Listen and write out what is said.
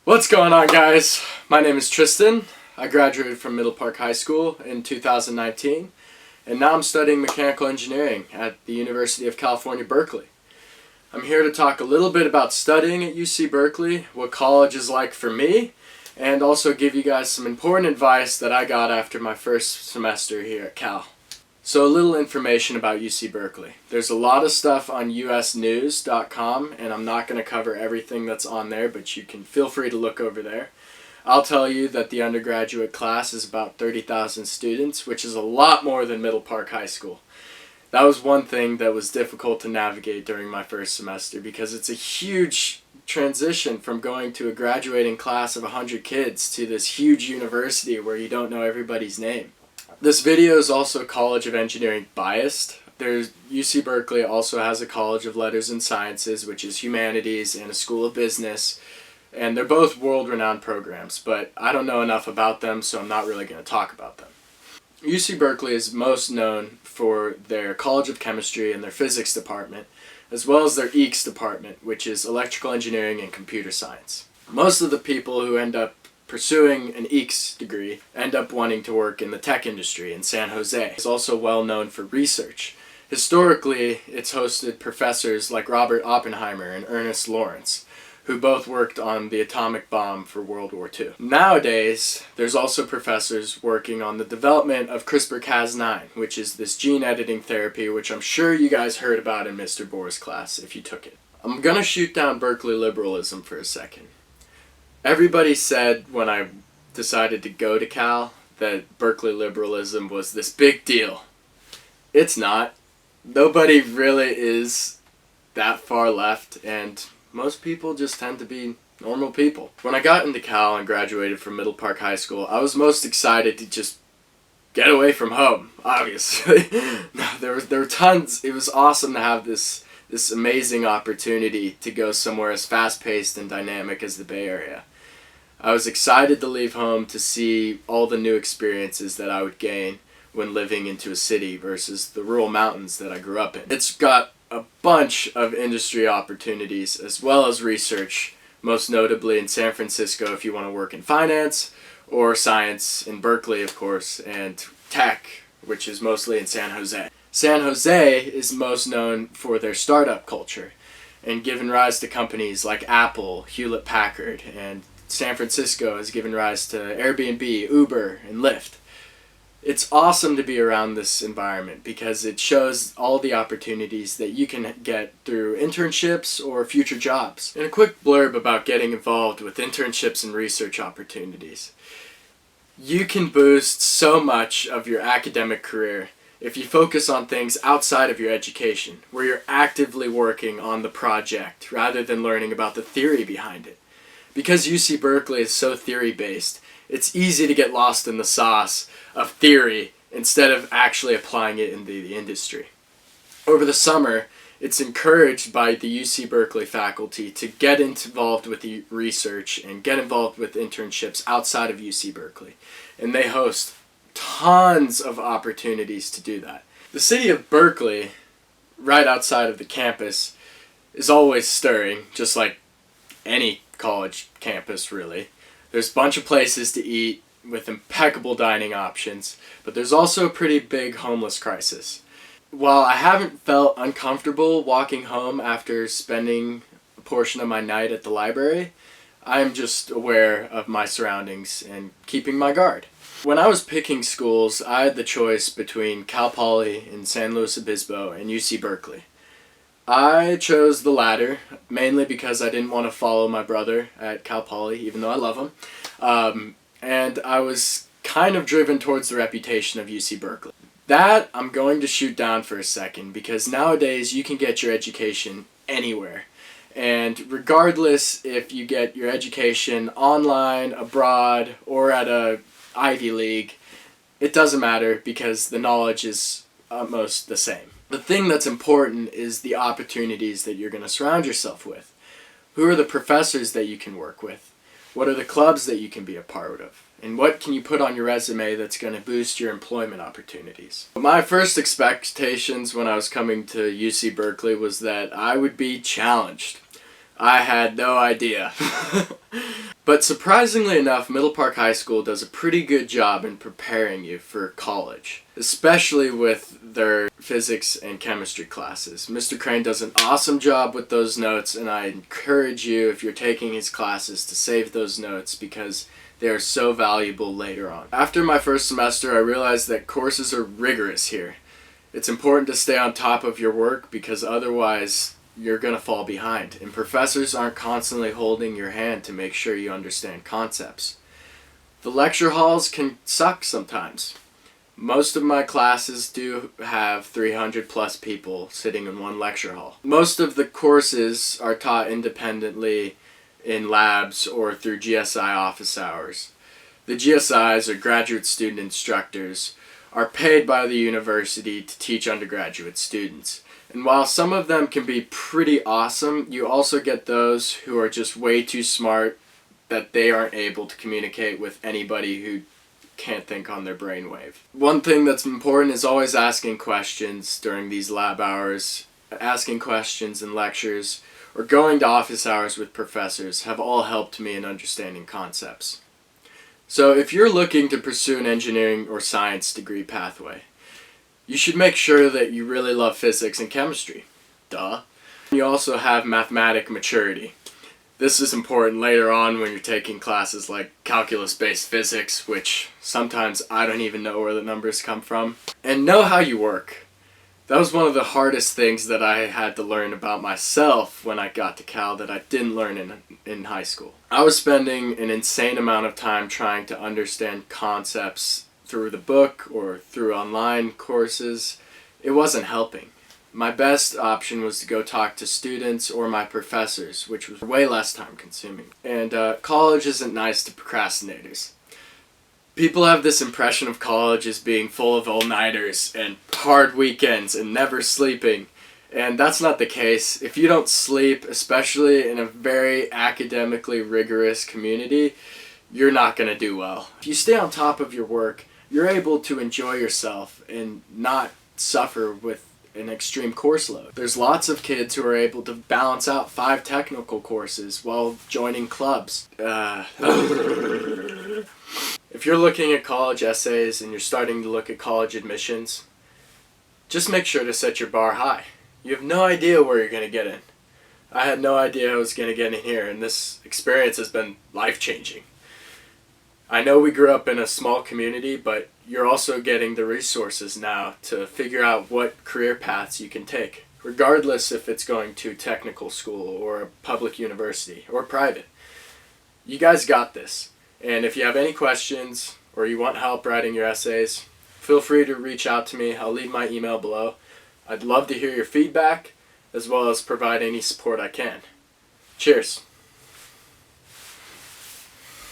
What's going on, guys? My name is Tristan. I graduated from Middle Park High School in 2019, and now I'm studying mechanical engineering at the University of California, Berkeley. I'm here to talk a little bit about studying at UC Berkeley, what college is like for me, and also give you guys some important advice that I got after my first semester here at Cal. So a little information about UC Berkeley. There's a lot of stuff on usnews.com, and I'm not going to cover everything that's on there, but you can feel free to look over there. I'll tell you that the undergraduate class is about 30,000 students, which is a lot more than Middle Park High School. That was one thing that was difficult to navigate during my first semester because it's a huge transition from going to a graduating class of 100 kids to this huge university where you don't know everybody's name. This video is also College of Engineering biased. UC Berkeley also has a College of Letters and Sciences, which is humanities, and a School of Business. And they're both world-renowned programs, but I don't know enough about them, so I'm not really going to talk about them. UC Berkeley is most known for their College of Chemistry and their Physics department, as well as their EECS department, which is Electrical Engineering and Computer Science. Most of the people who end up pursuing an EECS degree end up wanting to work in the tech industry in San Jose. It's also well known for research. Historically, it's hosted professors like Robert Oppenheimer and Ernest Lawrence, who both worked on the atomic bomb for World War II. Nowadays, there's also professors working on the development of CRISPR-Cas9, which is this gene editing therapy, which I'm sure you guys heard about in Mr. Bohr's class if you took it. I'm gonna shoot down Berkeley liberalism for a second. Everybody said when I decided to go to Cal that Berkeley liberalism was this big deal. It's not. Nobody really is that far left, and most people just tend to be normal people. When I got into Cal and graduated from Middle Park High School, I was most excited to just get away from home, obviously. There were tons. It was awesome to have this amazing opportunity to go somewhere as fast-paced and dynamic as the Bay Area. I was excited to leave home to see all the new experiences that I would gain when living into a city versus the rural mountains that I grew up in. It's got a bunch of industry opportunities as well as research, most notably in San Francisco if you want to work in finance, or science in Berkeley, of course, and tech, which is mostly in San Jose. San Jose is most known for their startup culture and given rise to companies like Apple, Hewlett-Packard, and San Francisco has given rise to Airbnb, Uber, and Lyft. It's awesome to be around this environment because it shows all the opportunities that you can get through internships or future jobs. And a quick blurb about getting involved with internships and research opportunities. You can boost so much of your academic career if you focus on things outside of your education, where you're actively working on the project rather than learning about the theory behind it. Because UC Berkeley is so theory-based, it's easy to get lost in the sauce of theory instead of actually applying it in the industry. Over the summer, it's encouraged by the UC Berkeley faculty to get involved with the research and get involved with internships outside of UC Berkeley. And they host tons of opportunities to do that. The city of Berkeley, right outside of the campus, is always stirring, just like any college campus, really. There's a bunch of places to eat with impeccable dining options, but there's also a pretty big homeless crisis. While I haven't felt uncomfortable walking home after spending a portion of my night at the library, I'm just aware of my surroundings and keeping my guard. When I was picking schools, I had the choice between Cal Poly in San Luis Obispo and UC Berkeley. I chose the latter, mainly because I didn't want to follow my brother at Cal Poly, even though I love him. And I was kind of driven towards the reputation of UC Berkeley. That I'm going to shoot down for a second, because nowadays you can get your education anywhere. And regardless if you get your education online, abroad, or at a Ivy League, it doesn't matter because the knowledge is almost the same. The thing that's important is the opportunities that you're going to surround yourself with. Who are the professors that you can work with? What are the clubs that you can be a part of? And what can you put on your resume that's going to boost your employment opportunities? My first expectations when I was coming to UC Berkeley was that I would be challenged. I had no idea. But surprisingly enough, Middle Park High School does a pretty good job in preparing you for college, especially with their physics and chemistry classes. Mr. Crane does an awesome job with those notes, and I encourage you, if you're taking his classes, to save those notes because they are so valuable later on. After my first semester, I realized that courses are rigorous here. It's important to stay on top of your work because otherwise you're going to fall behind, and professors aren't constantly holding your hand to make sure you understand concepts. The lecture halls can suck sometimes. Most of my classes do have 300 plus people sitting in one lecture hall. Most of the courses are taught independently in labs or through GSI office hours. The GSIs, or graduate student instructors, are paid by the university to teach undergraduate students. And while some of them can be pretty awesome, you also get those who are just way too smart that they aren't able to communicate with anybody who can't think on their brainwave. One thing that's important is always asking questions during these lab hours. Asking questions in lectures or going to office hours with professors have all helped me in understanding concepts. So if you're looking to pursue an engineering or science degree pathway, you should make sure that you really love physics and chemistry. Duh. You also have mathematic maturity. This is important later on when you're taking classes like calculus-based physics, which sometimes I don't even know where the numbers come from. And know how you work. That was one of the hardest things that I had to learn about myself when I got to Cal that I didn't learn in high school. I was spending an insane amount of time trying to understand concepts through the book or through online courses. It wasn't helping. My best option was to go talk to students or my professors, which was way less time consuming. And college isn't nice to procrastinators. People have this impression of college as being full of all-nighters and hard weekends and never sleeping. And that's not the case. If you don't sleep, especially in a very academically rigorous community, you're not going to do well. If you stay on top of your work, you're able to enjoy yourself and not suffer with an extreme course load. There's lots of kids who are able to balance out 5 technical courses while joining clubs. If you're looking at college essays and you're starting to look at college admissions, just make sure to set your bar high. You have no idea where you're going to get in. I had no idea I was going to get in here, and this experience has been life-changing. I know we grew up in a small community, but you're also getting the resources now to figure out what career paths you can take, regardless if it's going to technical school or a public university or private. You guys got this. And if you have any questions or you want help writing your essays, feel free to reach out to me. I'll leave my email below. I'd love to hear your feedback as well as provide any support I can. Cheers.